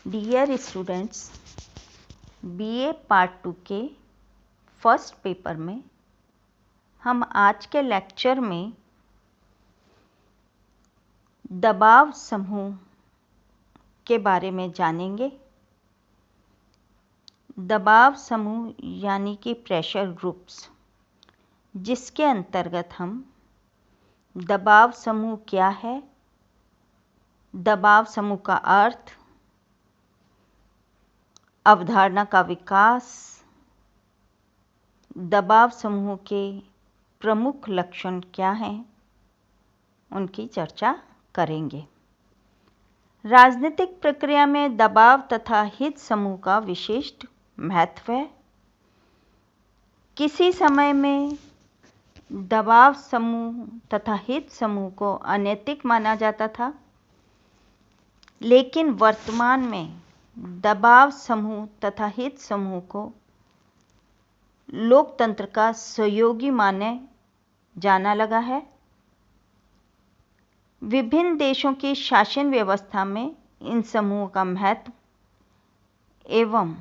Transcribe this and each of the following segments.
Dear students, BA part 2 के first paper में हम आज के लेक्चर में दबाव समूह के बारे में जानेंगे। दबाव समूह यानी कि प्रेशर ग्रुप्स, जिसके अंतर्गत हम दबाव समूह क्या है, दबाव समूह का अर्थ, अवधारणा का विकास, दबाव समूह के प्रमुख लक्षण क्या हैं, उनकी चर्चा करेंगे। राजनीतिक प्रक्रिया में दबाव तथा हित समूह का विशिष्ट महत्व है। किसी समय में दबाव समूह तथा हित समूह को अनैतिक माना जाता था, लेकिन वर्तमान में दबाव समूह तथा हित समूह को लोकतंत्र का सहयोगी माने जाना लगा है। विभिन्न देशों की शासन व्यवस्था में इन समूहों का महत्व एवं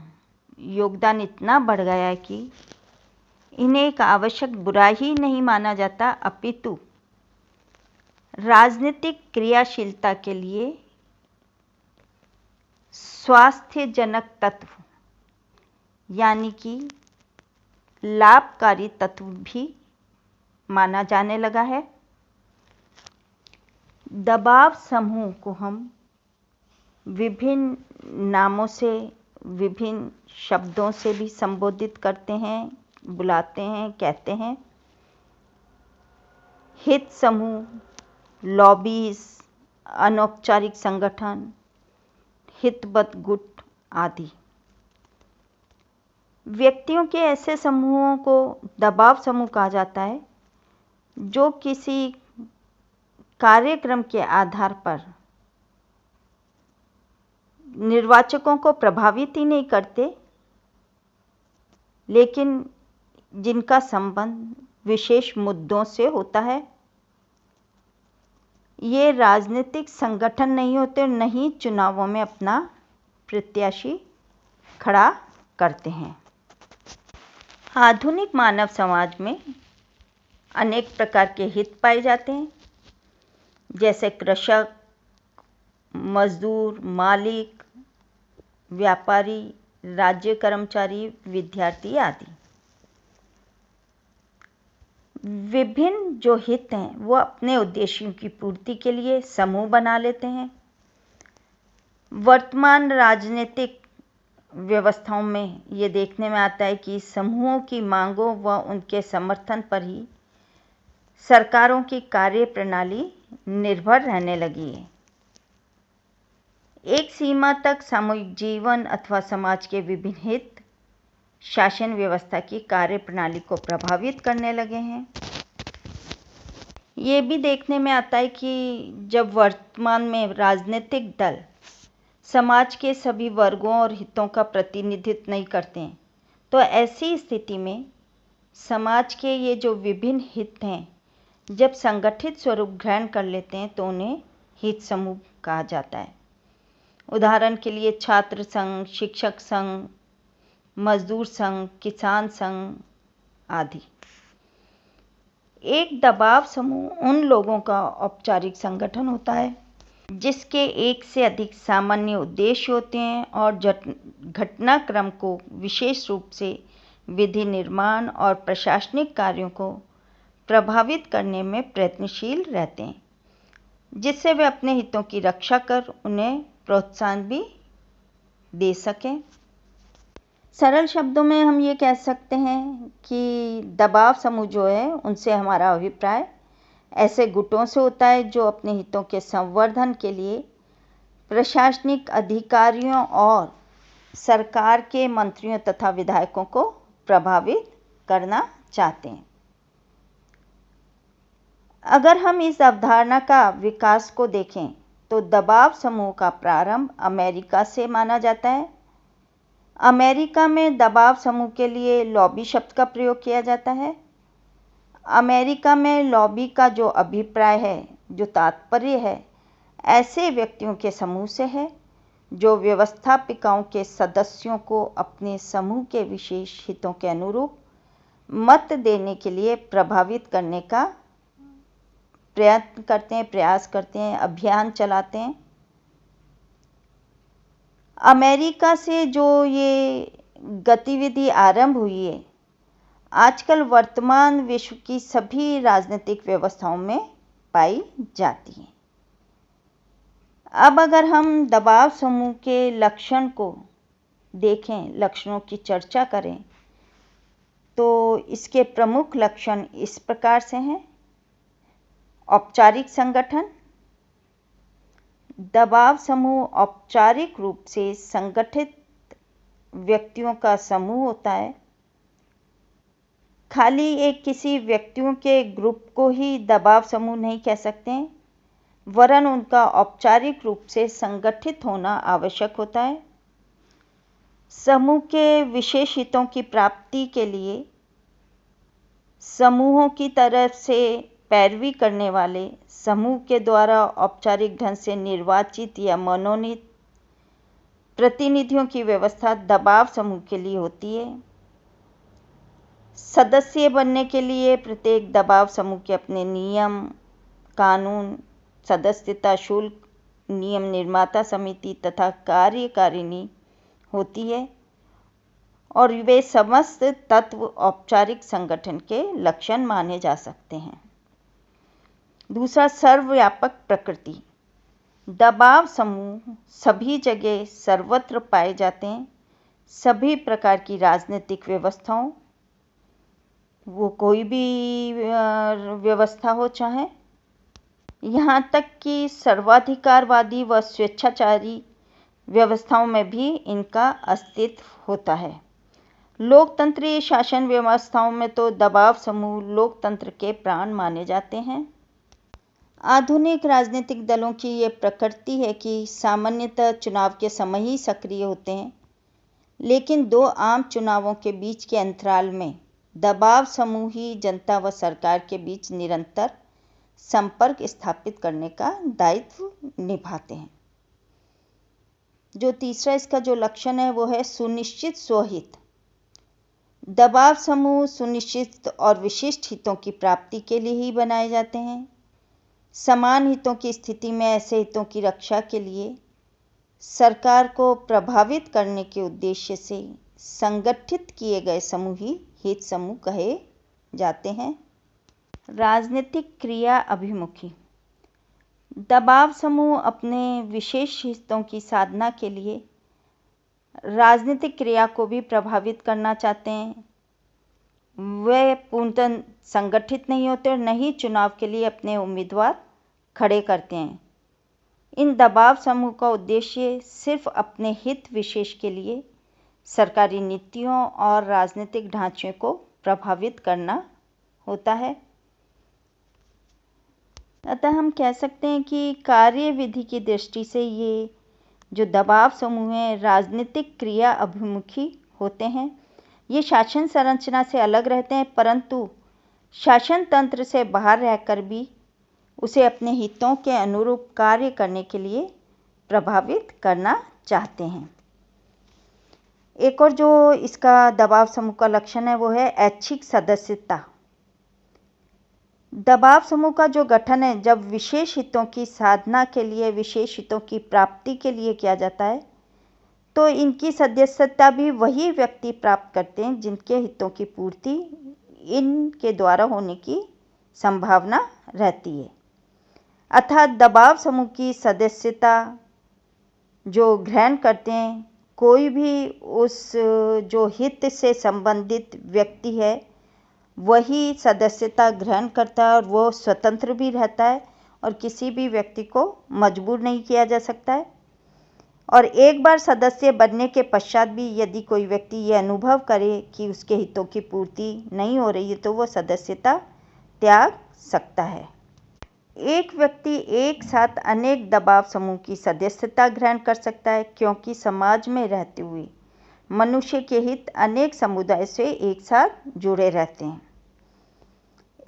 योगदान इतना बढ़ गया है कि इन्हें एक आवश्यक बुराई ही नहीं माना जाता, अपितु राजनीतिक क्रियाशीलता के लिए स्वास्थ्यजनक तत्व यानी कि लाभकारी तत्व भी माना जाने लगा है। दबाव समूह को हम विभिन्न नामों से, विभिन्न शब्दों से भी संबोधित करते हैं, बुलाते हैं, कहते हैं। हित समूह, लॉबीज, अनौपचारिक संगठन, हितबद्ध गुट आदि। व्यक्तियों के ऐसे समूहों को दबाव समूह कहा जाता है जो किसी कार्यक्रम के आधार पर निर्वाचकों को प्रभावित ही नहीं करते, लेकिन जिनका संबंध विशेष मुद्दों से होता है। ये राजनीतिक संगठन नहीं होते और न ही चुनावों में अपना प्रत्याशी खड़ा करते हैं। आधुनिक मानव समाज में अनेक प्रकार के हित पाए जाते हैं, जैसे कृषक, मजदूर, मालिक, व्यापारी, राज्य कर्मचारी, विद्यार्थी आदि। विभिन्न जो हित हैं वो अपने उद्देश्यों की पूर्ति के लिए समूह बना लेते हैं। वर्तमान राजनीतिक व्यवस्थाओं में ये देखने में आता है कि समूहों की मांगों व उनके समर्थन पर ही सरकारों की कार्य प्रणाली निर्भर रहने लगी है। एक सीमा तक सामूहिक जीवन अथवा समाज के विभिन्न हित शासन व्यवस्था की कार्य प्रणाली को प्रभावित करने लगे हैं। ये भी देखने में आता है कि जब वर्तमान में राजनीतिक दल समाज के सभी वर्गों और हितों का प्रतिनिधित्व नहीं करते हैं, तो ऐसी स्थिति में समाज के ये जो विभिन्न हित हैं, जब संगठित स्वरूप ग्रहण कर लेते हैं तो उन्हें हित समूह कहा जाता है। उदाहरण के लिए छात्र संघ, शिक्षक संघ, मजदूर संघ, किसान संघ आदि। एक दबाव समूह उन लोगों का औपचारिक संगठन होता है जिसके एक से अधिक सामान्य उद्देश्य होते हैं और घटनाक्रम को विशेष रूप से विधि निर्माण और प्रशासनिक कार्यों को प्रभावित करने में प्रयत्नशील रहते हैं, जिससे वे अपने हितों की रक्षा कर उन्हें प्रोत्साहन भी दे सकें। सरल शब्दों में हम ये कह सकते हैं कि दबाव समूह जो है उनसे हमारा अभिप्राय ऐसे गुटों से होता है जो अपने हितों के संवर्धन के लिए प्रशासनिक अधिकारियों और सरकार के मंत्रियों तथा विधायकों को प्रभावित करना चाहते हैं। अगर हम इस अवधारणा का विकास को देखें तो दबाव समूह का प्रारंभ अमेरिका से माना जाता है। अमेरिका में दबाव समूह के लिए लॉबी शब्द का प्रयोग किया जाता है। अमेरिका में लॉबी का जो अभिप्राय है, जो तात्पर्य है, ऐसे व्यक्तियों के समूह से है जो व्यवस्थापिकाओं के सदस्यों को अपने समूह के विशेष हितों के अनुरूप मत देने के लिए प्रभावित करने का प्रयत्न करते हैं, प्रयास करते हैं, अभियान चलाते हैं। अमेरिका से जो ये गतिविधि आरंभ हुई है, आजकल वर्तमान विश्व की सभी राजनीतिक व्यवस्थाओं में पाई जाती है। अब अगर हम दबाव समूह के लक्षण को देखें, लक्षणों की चर्चा करें, तो इसके प्रमुख लक्षण इस प्रकार से हैं। औपचारिक संगठन। दबाव समूह औपचारिक रूप से संगठित व्यक्तियों का समूह होता है। खाली एक किसी व्यक्तियों के ग्रुप को ही दबाव समूह नहीं कह सकते हैं, वरन उनका औपचारिक रूप से संगठित होना आवश्यक होता है। समूह के विशेष हितों की प्राप्ति के लिए समूहों की तरफ से पैरवी करने वाले समूह के द्वारा औपचारिक ढंग से निर्वाचित या मनोनीत प्रतिनिधियों की व्यवस्था दबाव समूह के लिए होती है। सदस्य बनने के लिए प्रत्येक दबाव समूह के अपने नियम, कानून, सदस्यता शुल्क, नियम निर्माता समिति तथा कार्यकारिणी होती है और वे समस्त तत्व औपचारिक संगठन के लक्षण माने जा सकते हैं। दूसरा, सर्वव्यापक प्रकृति। दबाव समूह सभी जगह सर्वत्र पाए जाते हैं। सभी प्रकार की राजनीतिक व्यवस्थाओं, वो कोई भी व्यवस्था हो चाहे, यहाँ तक कि सर्वाधिकारवादी व स्वेच्छाचारी व्यवस्थाओं में भी इनका अस्तित्व होता है। लोकतंत्रीय शासन व्यवस्थाओं में तो दबाव समूह लोकतंत्र के प्राण माने जाते हैं। आधुनिक राजनीतिक दलों की ये प्रकृति है कि सामान्यतः चुनाव के समय ही सक्रिय होते हैं, लेकिन दो आम चुनावों के बीच के अंतराल में दबाव समूह ही जनता व सरकार के बीच निरंतर संपर्क स्थापित करने का दायित्व निभाते हैं। जो तीसरा इसका जो लक्षण है वो है सुनिश्चित स्वहित। दबाव समूह सुनिश्चित और विशिष्ट हितों की प्राप्ति के लिए ही बनाए जाते हैं। समान हितों की स्थिति में ऐसे हितों की रक्षा के लिए सरकार को प्रभावित करने के उद्देश्य से संगठित किए गए समूह ही हित समूह कहे जाते हैं। राजनीतिक क्रिया अभिमुखी। दबाव समूह अपने विशेष हितों की साधना के लिए राजनीतिक क्रिया को भी प्रभावित करना चाहते हैं। वे पूर्णतः संगठित नहीं होते और न ही चुनाव के लिए अपने उम्मीदवार खड़े करते हैं। इन दबाव समूह का उद्देश्य सिर्फ अपने हित विशेष के लिए सरकारी नीतियों और राजनीतिक ढांचे को प्रभावित करना होता है। अतः हम कह सकते हैं कि कार्यविधि की दृष्टि से ये जो दबाव समूह हैं राजनीतिक क्रिया अभिमुखी होते हैं। ये शासन संरचना से अलग रहते हैं, परंतु शासन तंत्र से बाहर रहकर भी उसे अपने हितों के अनुरूप कार्य करने के लिए प्रभावित करना चाहते हैं। एक और जो इसका दबाव समूह का लक्षण है वो है ऐच्छिक सदस्यता। दबाव समूह का जो गठन है जब विशेष हितों की साधना के लिए, विशेष हितों की प्राप्ति के लिए किया जाता है, तो इनकी सदस्यता भी वही व्यक्ति प्राप्त करते हैं जिनके हितों की पूर्ति इनके द्वारा होने की संभावना रहती है। अर्थात दबाव समूह की सदस्यता जो ग्रहण करते हैं, कोई भी उस जो हित से संबंधित व्यक्ति है वही सदस्यता ग्रहण करता है और वो स्वतंत्र भी रहता है और किसी भी व्यक्ति को मजबूर नहीं किया जा सकता है। और एक बार सदस्य बनने के पश्चात भी यदि कोई व्यक्ति ये अनुभव करे कि उसके हितों की पूर्ति नहीं हो रही है तो वो सदस्यता त्याग सकता है। एक व्यक्ति एक साथ अनेक दबाव समूह की सदस्यता ग्रहण कर सकता है, क्योंकि समाज में रहते हुए मनुष्य के हित अनेक समुदाय से एक साथ जुड़े रहते हैं।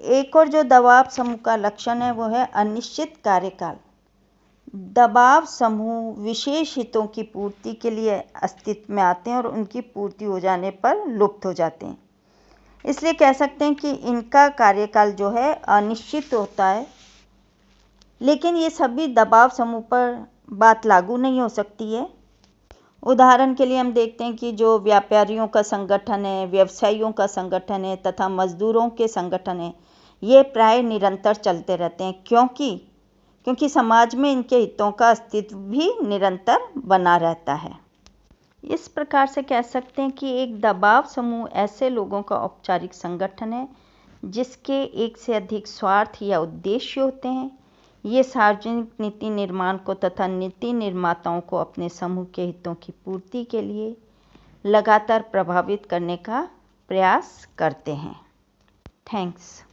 एक और जो दबाव समूह का लक्षण है वो है अनिश्चित कार्यकाल। दबाव समूह विशेष हितों की पूर्ति के लिए अस्तित्व में आते हैं और उनकी पूर्ति हो जाने पर लुप्त हो जाते हैं। इसलिए कह सकते हैं कि इनका कार्यकाल जो है अनिश्चित होता है। लेकिन ये सभी दबाव समूह पर बात लागू नहीं हो सकती है। उदाहरण के लिए हम देखते हैं कि जो व्यापारियों का संगठन है, व्यवसायियों का संगठन है तथा मजदूरों के संगठन है, ये प्राय निरंतर चलते रहते हैं क्योंकि समाज में इनके हितों का अस्तित्व भी निरंतर बना रहता है। इस प्रकार से कह सकते हैं कि एक दबाव समूह ऐसे लोगों का औपचारिक संगठन है जिसके एक से अधिक स्वार्थ या उद्देश्य होते हैं। ये सार्वजनिक नीति निर्माण को तथा नीति निर्माताओं को अपने समूह के हितों की पूर्ति के लिए लगातार प्रभावित करने का प्रयास करते हैं। थैंक्स।